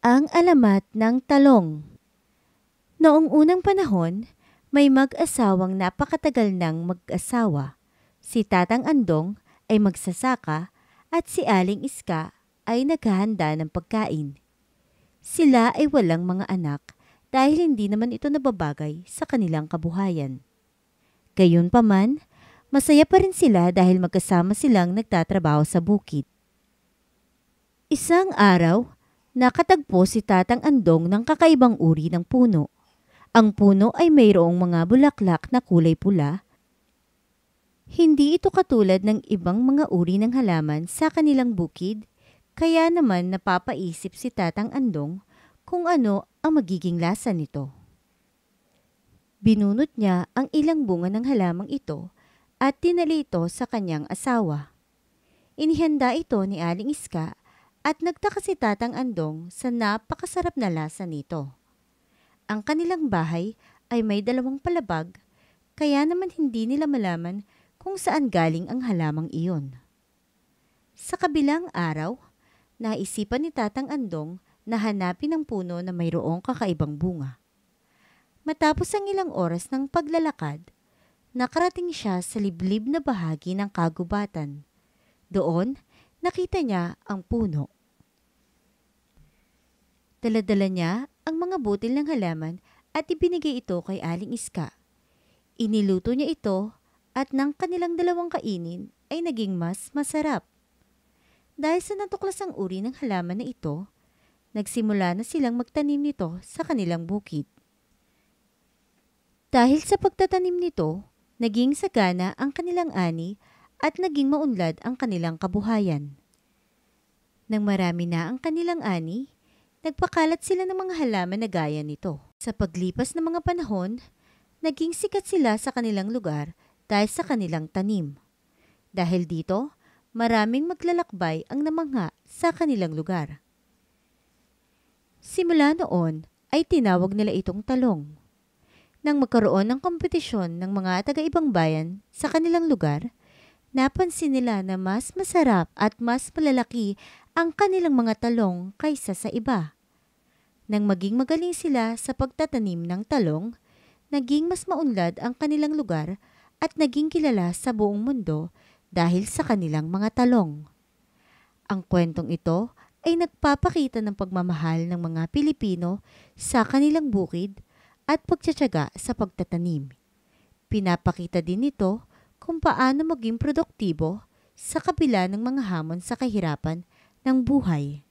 Ang alamat ng talong. Noong unang panahon, may mag-asawang napakatagal ng mag-asawa. Si Tatang Andong ay magsasaka at si Aling Iska ay naghahanda ng pagkain. Sila ay walang mga anak dahil hindi naman ito nababagay sa kanilang kabuhayan. Gayunpaman, masaya pa rin sila dahil magkasama silang nagtatrabaho sa bukid. Isang araw, nakatagpo si Tatang Andong ng kakaibang uri ng puno. Ang puno ay mayroong mga bulaklak na kulay pula. Hindi ito katulad ng ibang mga uri ng halaman sa kanilang bukid, kaya naman napapaisip si Tatang Andong kung ano ang magiging lasa nito. Binunot niya ang ilang bunga ng halamang ito at dinali ito sa kanyang asawa. Inihanda ito ni Aling Iska at nagtaka si Tatang Andong sa napakasarap na lasa nito. Ang kanilang bahay ay may 2 palabag, kaya naman hindi nila malaman kung saan galing ang halamang iyon. Sa kabilang araw, naisipan ni Tatang Andong na hanapin ang puno na mayroong kakaibang bunga. Matapos ang ilang oras ng paglalakad, nakarating siya sa liblib na bahagi ng kagubatan. Doon, nakita niya ang puno. Dala-dala niya ang mga butil ng halaman at ibinigay ito kay Aling Iska. Iniluto niya ito at ng kanilang 2 kainin ay naging mas masarap. Dahil sa natuklasang uri ng halaman na ito, nagsimula na silang magtanim nito sa kanilang bukid. Dahil sa pagtatanim nito, naging sagana ang kanilang ani at naging maunlad ang kanilang kabuhayan. Nang marami na ang kanilang ani, nagpakalat sila ng mga halaman na gaya nito. Sa paglipas ng mga panahon, naging sikat sila sa kanilang lugar dahil sa kanilang tanim. Dahil dito, maraming maglalakbay ang namangha sa kanilang lugar. Simula noon ay tinawag nila itong talong. Nang magkaroon ng kompetisyon ng mga taga-ibang bayan sa kanilang lugar, napansin nila na mas masarap at mas malalaki ang kanilang mga talong kaysa sa iba. Nang maging magaling sila sa pagtatanim ng talong, naging mas maunlad ang kanilang lugar at naging kilala sa buong mundo dahil sa kanilang mga talong. Ang kwentong ito ay nagpapakita ng pagmamahal ng mga Pilipino sa kanilang bukid at pagtitiyaga sa pagtatanim. Pinapakita din ito kung paano maging produktibo sa kabila ng mga hamon sa kahirapan ng buhay.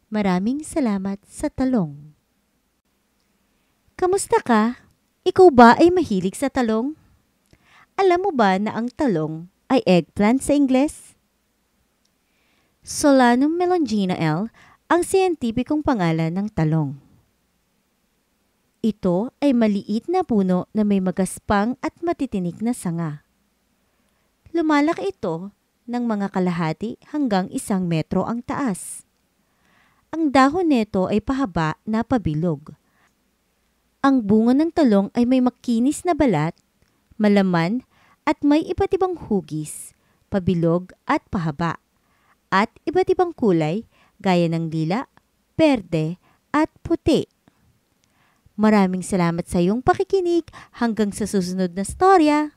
Maraming salamat sa talong. Kamusta ka? Ikaw ba ay mahilig sa talong? Alam mo ba na ang talong ay eggplant sa Ingles? Solanum melongena L. ang siyentipikong pangalan ng talong. Ito ay maliit na puno na may magaspang at matitinik na sanga. Lumalaki ito ng mga kalahati hanggang 1 metro ang taas. Ang dahon nito ay pahaba na pabilog. Ang bunga ng talong ay may makinis na balat, malaman at may iba't ibang hugis, pabilog at pahaba, at iba't ibang kulay gaya ng lila, berde at puti. Maraming salamat sa iyong pakikinig. Hanggang sa susunod na storya.